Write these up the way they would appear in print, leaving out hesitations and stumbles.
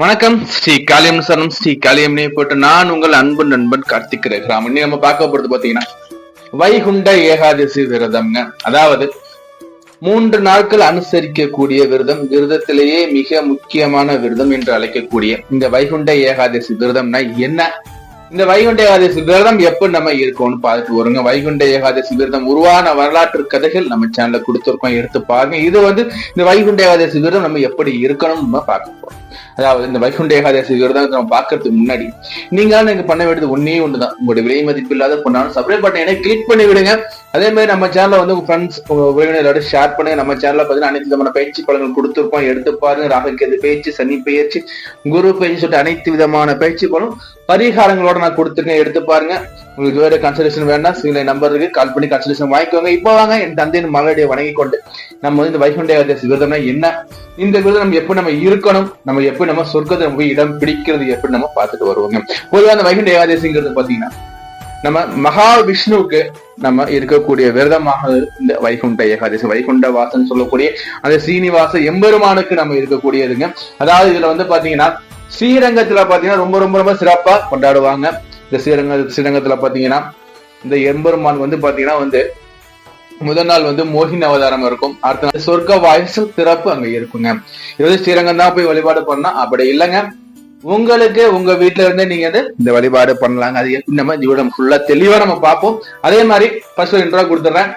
வணக்கம். ஸ்ரீ காளியம் சரணம். ஸ்ரீ காளியம்னே போட்டு நான் உங்கள் அன்பு நண்பன் கார்த்திக் ரகுராம். இன்னைக்கு நம்ம பார்க்க போறது பாத்தீங்கன்னா வைகுண்ட ஏகாதசி விரதம்ங்க. அதாவது 3 நாட்கள் அனுசரிக்கக்கூடிய விரதம், விரதத்திலேயே மிக முக்கியமான விரதம் என்று அழைக்கக்கூடிய இந்த வைகுண்ட ஏகாதசி விரதம்னா என்ன? இந்த வைகுண்ட ஏகாதசி விரதம் எப்படி நம்ம இருக்கோம்னு பார்த்துட்டு வருங்க. வைகுண்ட ஏகாதசி விரதம் உருவான வரலாற்று கதைகள் நம்ம சேனல்ல கொடுத்திருக்கோம், எடுத்து பாருங்க. இது இந்த வைகுண்ட ஏகாதசி விரதம் நம்ம எப்படி இருக்கணும் நம்ம பார்க்க போறோம். அதாவது இந்த வைகுண்ட ஏகாதசி விரதம் நம்ம பார்க்கறதுக்கு முன்னாடி நீங்க பண்ண வேண்டியது ஒன்னே ஒண்ணுதான். உங்களுடைய விலை மதிப்பு இல்லாத பொண்ணாலும் சப்ஸ்கிரைப் பட்டனை கிளிக் பண்ணி விடுங்க. அதே மாதிரி நம்ம சேனல்ல உங்க ஃப்ரெண்ட்ஸ் உறவினரோட ஷேர் பண்ணுங்க. நம்ம சேனல்ல பாத்தீங்கன்னா அனைத்து விதமான பயிற்சி பலன்கள் கொடுத்திருக்கோம், எடுத்து பாருங்க. ராகுகேது பயிற்சி, சனி பயிற்சி, குரு பயிற்சி சொல்லிட்டு அனைத்து விதமான பயிற்சி பலன் பரிகாரங்களோட நான் கொடுத்துருக்கேன், எடுத்து பாருங்க. உங்களுக்கு வேற கன்சல்டேஷன் வேண்டாம், சில நம்பருக்கு கால் பண்ணி கன்சல்டேஷன் வாங்கிக்கோங்க. இப்போ வாங்க என் தந்தையின் மகளுடைய வணங்கி கொண்டு நம்ம இந்த வைகுண்ட ஏகாதசி விரதம்னா என்ன, இந்த விரதம் நம்ம எப்படி நம்ம இருக்கணும், நம்ம எப்படி நம்ம சொர்க்கத்தை நம்ம இடம் பிடிக்கிறது எப்படி நம்ம பார்த்துட்டு வருவோங்க. பொதுவாக அந்த வைகுண்ட ஏகாதசிங்கிறது பாத்தீங்கன்னா நம்ம மகாவிஷ்ணுவுக்கு நம்ம இருக்கக்கூடிய விரதமாக இந்த வைகுண்ட ஏகாதசி, வைகுண்ட வாசன் சொல்லக்கூடிய அந்த சீனிவாச எம்பெருமானுக்கு நம்ம இருக்கக்கூடியதுங்க. அதாவது இதுல பாத்தீங்கன்னா ஸ்ரீரங்கத்துல பாத்தீங்கன்னா ரொம்ப ரொம்ப ரொம்ப சிறப்பா கொண்டாடுவாங்க. இந்த ஸ்ரீரங்கத்துல பாத்தீங்கன்னா இந்த எம்பெருமான் பாத்தீங்கன்னா முதல் நாள் மோகினி அவதாரம் இருக்கும். அடுத்த நாள் சொர்க்க வாசல் திறப்பு அங்க இருக்குங்க. இது ஸ்ரீரங்கம் தான் போய் வழிபாடு பண்ணா அப்படி இல்லைங்க. உங்களுக்கு உங்க வீட்டுல இருந்து நீங்க இந்த வழிபாடு பண்ணலாங்க. அது நம்ம இவ்வளவு ஃபுல்லா தெளிவா நம்ம பார்ப்போம். அதே மாதிரி ஃபர்ஸ்ட் இன்ட்ரோ கொடுத்துறேன்.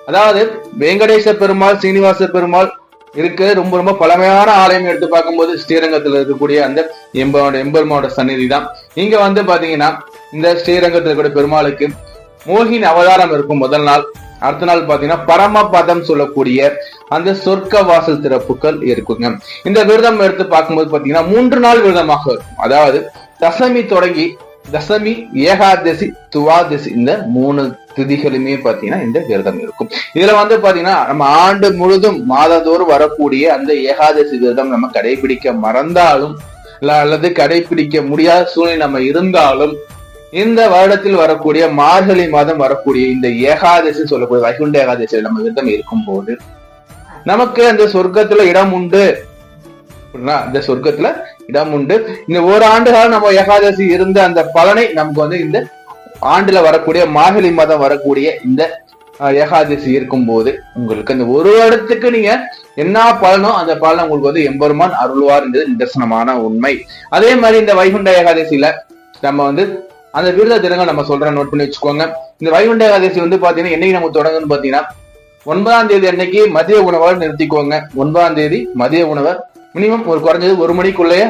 அதாவது வெங்கடேச பெருமாள், சீனிவாச பெருமாள் இருக்கு. ரொம்ப ரொம்ப பழமையான ஆலயம் எடுத்து பார்க்கும்போது ஸ்ரீரங்கத்துல இருக்கக்கூடிய அந்த எம்பெருமானோட சந்நிதி தான். இங்க பாத்தீங்கன்னா இந்த ஸ்ரீரங்கத்துல இருக்கக்கூடிய பெருமாளுக்கு மோகினி அவதாரம் இருக்கும் முதல் நாள். அடுத்த நாள் பாத்தீங்கன்னா பரமபதம் சொல்லக்கூடிய அந்த சொர்க்க வாசல் திறப்புகள் இருக்குங்க. இந்த விரதம் எடுத்து பார்க்கும்போது பாத்தீங்கன்னா 3 நாள் விரதமாக இருக்கும். அதாவது தசமி தொடங்கி தசமி, ஏகாதசி, துவாதசி இந்த 3 திதிகளுமே பாத்தீங்கன்னா இந்த விரதம் இருக்கும். இதுல பாத்தீங்கன்னா நம்ம ஆண்டு முழுதும் மாதந்தோறும் வரக்கூடிய அந்த ஏகாதசி விரதம் நம்ம கடைபிடிக்க மறந்தாலும் அல்லது கடைபிடிக்க முடியாத சூழ்நிலை நம்ம இருந்தாலும் இந்த வருடத்தில் வரக்கூடிய மார்கழி மாதம் வரக்கூடிய இந்த ஏகாதசி சொல்லக்கூடிய வைகுண்ட ஏகாதசி நம்ம விரதம் இருக்கும் போது நமக்கு அந்த சொர்க்கத்துல இடம் உண்டு. இந்த சொர்க்கத்துல இடம் உண்டு. இந்த ஒரு ஆண்டு காலம் நம்ம ஏகாதசி இருந்த அந்த பலனை நமக்கு இந்த ஆண்டுல வரக்கூடிய மார்கழி மாதம் வரக்கூடிய இந்த ஏகாதசி இருக்கும் போது உங்களுக்கு அந்த ஒரு வருடத்துக்கு நீங்க என்ன பலனோ அந்த பலனை உங்களுக்கு எம்பெருமான் அருள்வார் என்றது நிதர்சனமான உண்மை. அதே மாதிரி இந்த வைகுண்ட ஏகாதசியில நம்ம அந்த விரத தினங்கள் நம்ம சொல்றோம், நோட் பண்ணி வச்சுக்கோங்க. இந்த வைகுண்ட ஏகாதசி பாத்தீங்கன்னா என்னைக்கு நம்ம தொடங்குன்னு பாத்தீங்கன்னா 9ஆம் தேதி அன்னைக்கு மதிய உணவால் நிறுத்திக்கோங்க. 9ஆம் தேதி மதிய உணவை மினிமம் ஒரு குறைஞ்சது 1 மணிக்குள்ளேயே